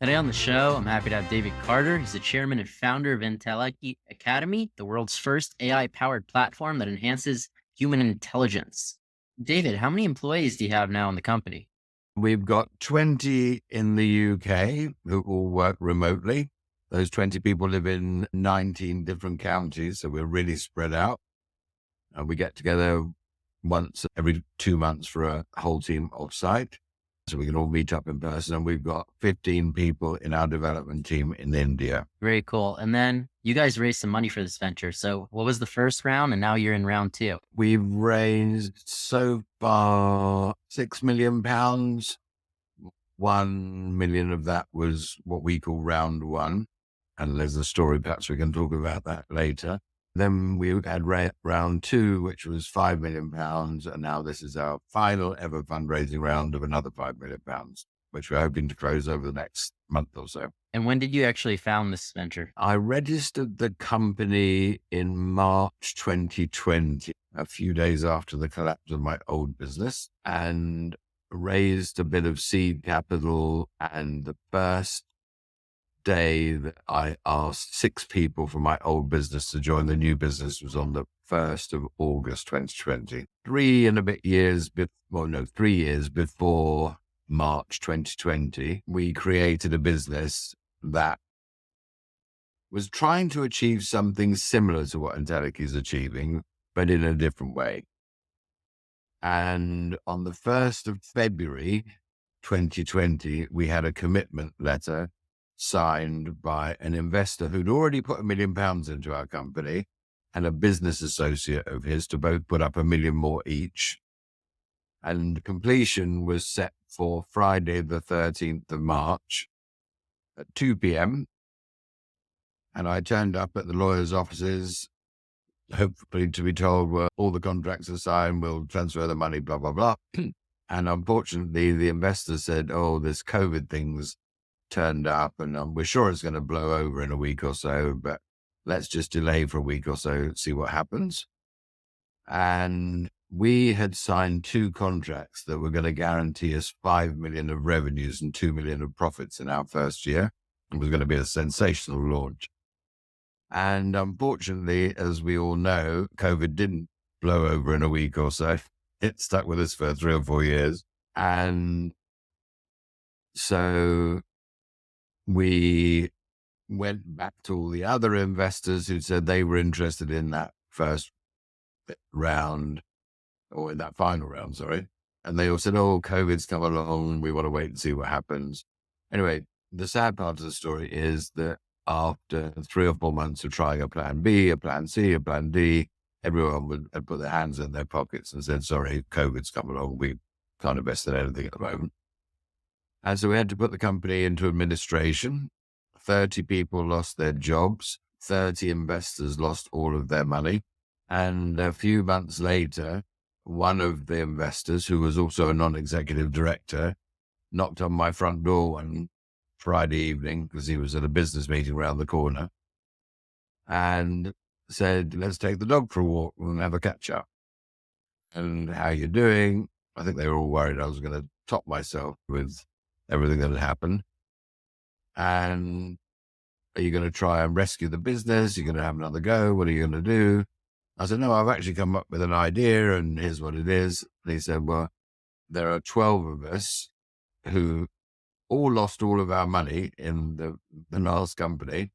Today on the show, I'm happy to have David Carter. He's the chairman and founder of Entelechy Academy, the world's first AI powered platform that enhances human intelligence. David, how many employees do you have now in the company? We've got 20 in the UK who all work remotely. Those 20 people live in 19 different counties, so we're really spread out. And we get together once every 2 months for a whole team off-site, so we can all meet up in person. And we've got 15 people in our development team in India. Very cool. And then you guys raised some money for this venture. So what was the first round? And now you're in round two. We've raised so far £6 million. 1 million of that was what we call round one. And there's a story, perhaps we can talk about that later. Then we had round two, which was £5 million. And now this is our final ever fundraising round of another £5 million, which we're hoping to close over the next month or so. And when did you actually found this venture? I registered the company in March 2020, a few days after the collapse of my old business, and raised a bit of seed capital. And the first day that I asked 6 people from my old business to join the new business was on the 1st of August 2020. 3 years before March 2020, we created a business that was trying to achieve something similar to what Entelechy is achieving, but in a different way. And on the 1st of February 2020, we had a commitment letter signed by an investor who'd already put £1 million into our company and a business associate of his to both put up £1 million more each. And completion was set for Friday, the 13th of March at 2 p.m. And I turned up at the lawyer's offices, hopefully to be told, well, all the contracts are signed, we'll transfer the money, blah, blah, blah. And unfortunately, the investor said, oh, this COVID thing's turned up and we're sure it's going to blow over in a week or so, but let's just delay for a week or so, see what happens. And we had signed 2 contracts that were going to guarantee us 5 million of revenues and 2 million of profits in our first year. It was going to be a sensational launch. And unfortunately, as we all know, COVID didn't blow over in a week or so. It stuck with us for 3 or 4 years. And so we went back to all the other investors who said they were interested in that first round, or in that final round, sorry. And they all said, oh, COVID's come along, we want to wait and see what happens. Anyway, the sad part of the story is that after 3 or 4 months of trying a plan B, a plan C, a plan D, everyone had put their hands in their pockets and said, sorry, COVID's come along, we can't invest in anything at the moment. And so we had to put the company into administration. 30 people lost their jobs. 30 investors lost all of their money. And a few months later, one of the investors, who was also a non-executive director, knocked on my front door one Friday evening because he was at a business meeting around the corner and said, let's take the dog for a walk and have a catch up. And how you doing? I think they were all worried I was going to top myself with everything that had happened. And are you going to try and rescue the business? You're going to have another go? What are you going to do? I said, no, I've actually come up with an idea and here's what it is. And he said, well, there are 12 of us who all lost all of our money in the last company,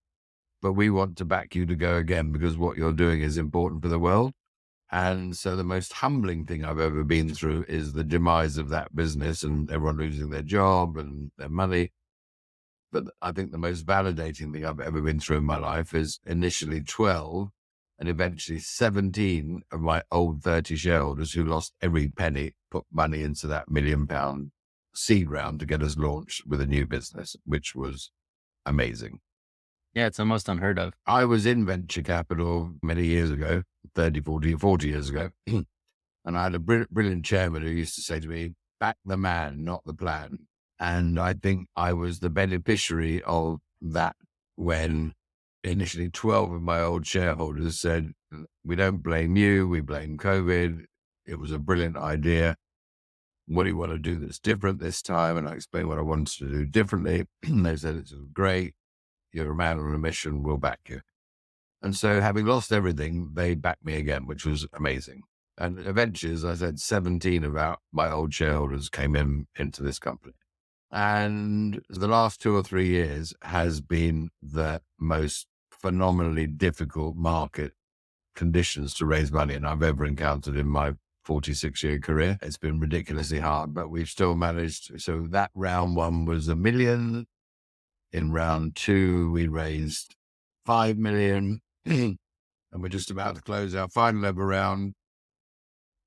but we want to back you to go again because what you're doing is important for the world. And so the most humbling thing I've ever been through is the demise of that business and everyone losing their job and their money. But I think the most validating thing I've ever been through in my life is initially 12 and eventually 17 of my old 30 shareholders who lost every penny, put money into that £1 million seed round to get us launched with a new business, which was amazing. Yeah, it's almost unheard of. I was in venture capital many years ago, 30, 40 years ago. And I had a brilliant chairman who used to say to me, back the man, not the plan. And I think I was the beneficiary of that when initially 12 of my old shareholders said, we don't blame you, we blame COVID. It was a brilliant idea. what do you want to do that's different this time? And I explained what I wanted to do differently. They said, it's great. You're a man on a mission. We'll back you. And so having lost everything, they backed me again, which was amazing. And eventually, as I said, 17 of my old shareholders came into this company. And the last 2 or 3 years has been the most phenomenally difficult market conditions to raise money and I've ever encountered in my 46-year career. It's been ridiculously hard, but we've still managed. So that round one was $1 million. In round two, we raised $5 million. And we're just about to close our final ever round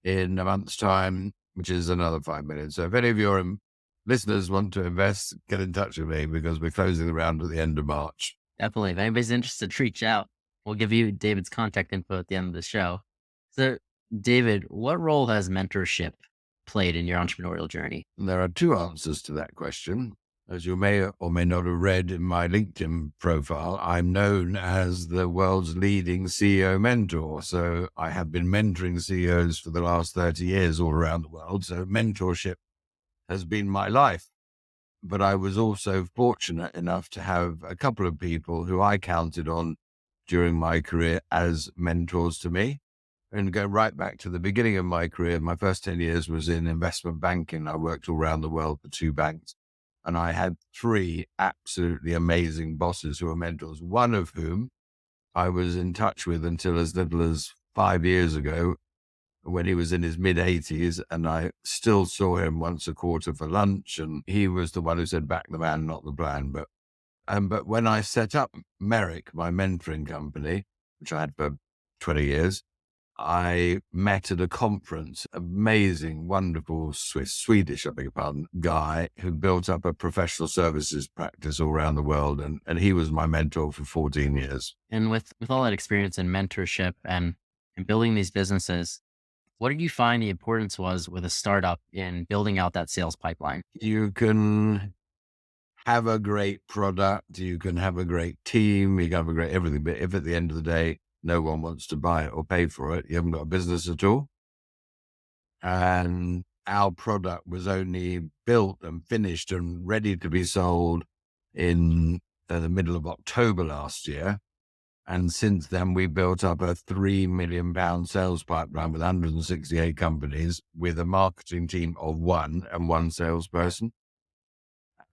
in a month's time, which is another $5 million. So if any of your listeners want to invest, get in touch with me because we're closing the round at the end of March. Definitely. If anybody's interested, reach out. We'll give you David's contact info at the end of the show. So, David, what role has mentorship played in your entrepreneurial journey? And there are 2 answers to that question. As you may or may not have read in my LinkedIn profile, I'm known as the world's leading CEO mentor. So I have been mentoring CEOs for the last 30 years all around the world. So mentorship has been my life. But I was also fortunate enough to have a couple of people who I counted on during my career as mentors to me. And go right back to the beginning of my career. My first 10 years was in investment banking. I worked all around the world for 2 banks. And I had 3 absolutely amazing bosses who were mentors, one of whom I was in touch with until as little as 5 years ago when he was in his mid-80s. And I still saw him once a quarter for lunch. And he was the one who said, back the man, not the plan. But when I set up Merrick, my mentoring company, which I had for 20 years, I met at a conference, amazing, wonderful Swedish, I beg your pardon, guy who built up a professional services practice all around the world. And he was my mentor for 14 years. And with all that experience in mentorship and building these businesses, what did you find the importance was with a startup in building out that sales pipeline? You can have a great product, you can have a great team, you can have a great everything. But if at the end of the day, no one wants to buy it or pay for it, you haven't got a business at all. And our product was only built and finished and ready to be sold in the middle of October last year. And since then, we built up a £3 million sales pipeline with 168 companies with a marketing team of 1 and 1 salesperson.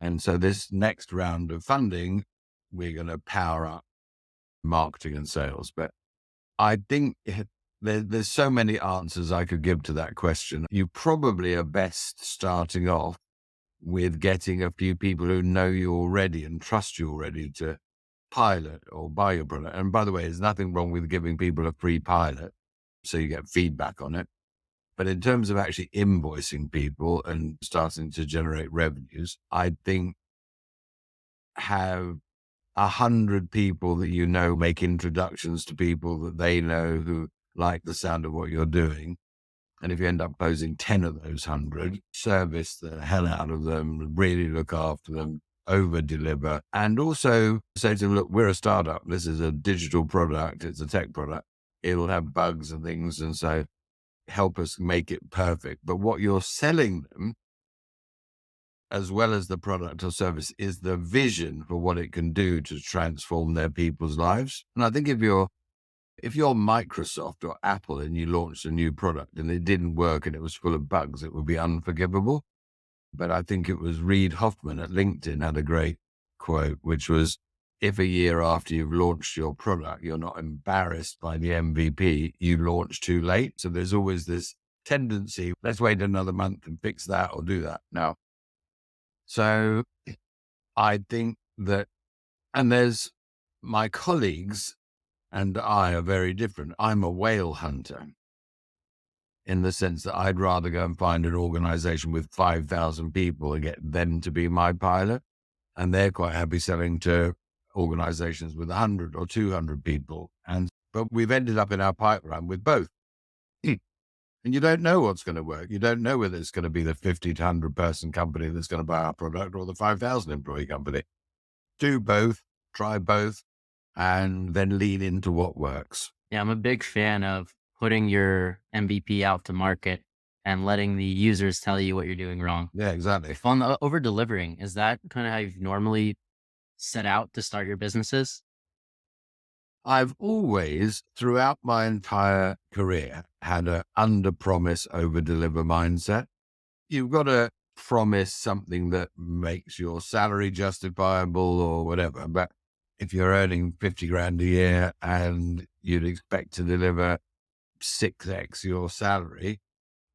And so this next round of funding, we're going to power up marketing and sales. But I think there's so many answers I could give to that question. You probably are best starting off with getting a few people who know you already and trust you already to pilot or buy your product. And by the way, there's nothing wrong with giving people a free pilot so you get feedback on it. But in terms of actually invoicing people and starting to generate revenues, I think have 100 people that you know make introductions to people that they know who like the sound of what you're doing. And if you end up closing 10 of those 100, service the hell out of them, really look after them, over deliver, and also say to them, look, we're a startup. This is a digital product. It's a tech product. It'll have bugs and things. And so help us make it perfect. But what you're selling them, as well as the product or service, is the vision for what it can do to transform their people's lives. And I think if you're Microsoft or Apple and you launched a new product and it didn't work and it was full of bugs, it would be unforgivable. But I think it was Reid Hoffman at LinkedIn had a great quote, which was, if a year after you've launched your product, you're not embarrassed by the MVP, you launched too late. So there's always this tendency, let's wait another month and fix that or do that now. So I think that, and there's my colleagues and I are very different. I'm a whale hunter in the sense that I'd rather go and find an organization with 5,000 people and get them to be my pilot. And they're quite happy selling to organizations with 100 or 200 people. But we've ended up in our pipeline with both. And you don't know what's going to work. You don't know whether it's going to be the 50 to 100 person company that's going to buy our product or the 5,000 employee company. Do both, try both, and then lean into what works. Yeah, I'm a big fan of putting your MVP out to market and letting the users tell you what you're doing wrong. Yeah, exactly. On the over delivering, is that kind of how you've normally set out to start your businesses? I've always, throughout my entire career, had a under promise, over deliver mindset. You've got to promise something that makes your salary justifiable or whatever. But if you're earning 50 grand a year and you'd expect to deliver 6x your salary,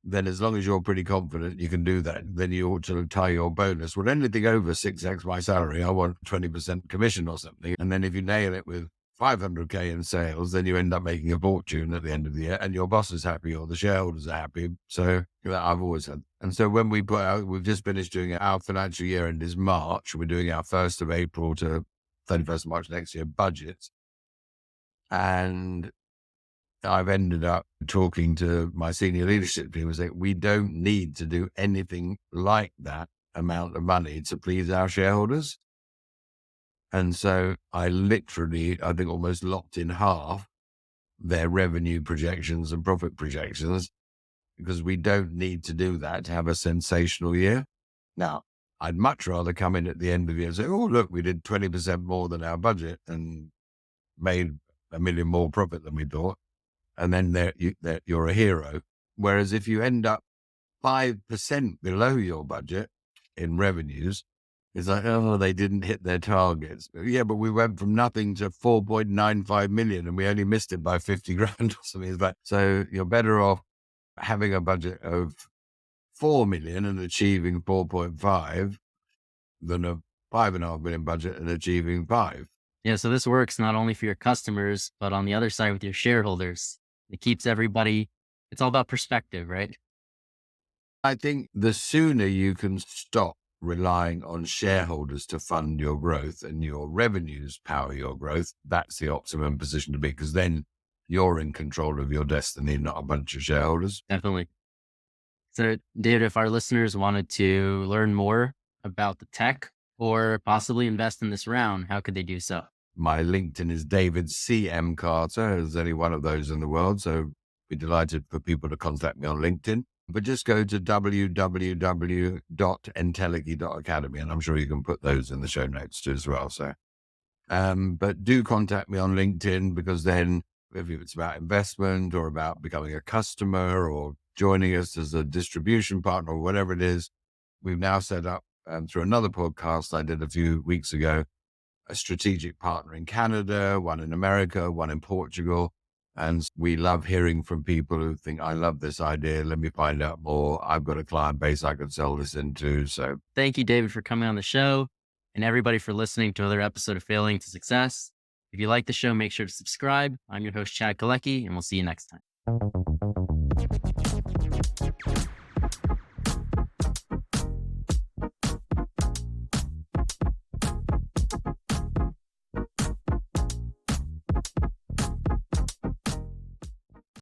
then as long as you're pretty confident you can do that, then you ought to tie your bonus. Well, anything over 6x my salary, I want 20% commission or something. And then if you nail it with 500K in sales, then you end up making a fortune at the end of the year and your boss is happy or the shareholders are happy. So I've always had. And so when we put out, we've just finished doing our financial year end is March. We're doing our 1st of April to 31st of March next year budgets. And I've ended up talking to my senior leadership team and saying, we don't need to do anything like that amount of money to please our shareholders. And so I literally, I think almost locked in half their revenue projections and profit projections because we don't need to do that to have a sensational year. Now, I'd much rather come in at the end of the year and say, oh, look, we did 20% more than our budget and made $1 million more profit than we thought. And then you're a hero. Whereas if you end up 5% below your budget in revenues, it's like, oh, they didn't hit their targets. Yeah, but we went from nothing to 4.95 million and we only missed it by 50 grand or something. It's like, so you're better off having a budget of 4 million and achieving 4.5 than a 5.5 million budget and achieving 5. Yeah, so this works not only for your customers, but on the other side with your shareholders. It keeps everybody, it's all about perspective, right? I think the sooner you can stop relying on shareholders to fund your growth and your revenues power your growth, that's the optimum position to be, because then you're in control of your destiny, not a bunch of shareholders. Definitely. So, David, if our listeners wanted to learn more about the tech or possibly invest in this round, how could they do so? My LinkedIn is David C.M. Carter. There's only one of those in the world, so be delighted for people to contact me on LinkedIn. But just go to www.entelechy.academy, and I'm sure you can put those in the show notes too as well. So, but do contact me on LinkedIn, because then if it's about investment or about becoming a customer or joining us as a distribution partner or whatever it is, we've now set up through another podcast I did a few weeks ago, a strategic partner in Canada, one in America, one in Portugal. And we love hearing from people who think, I love this idea. Let me find out more. I've got a client base I could sell this into. So Thank you, David, for coming on the show, and everybody for listening to another episode of Failing to Success. If you like the show, make sure to subscribe. I'm your host, Chad Galecki, and we'll see you next time.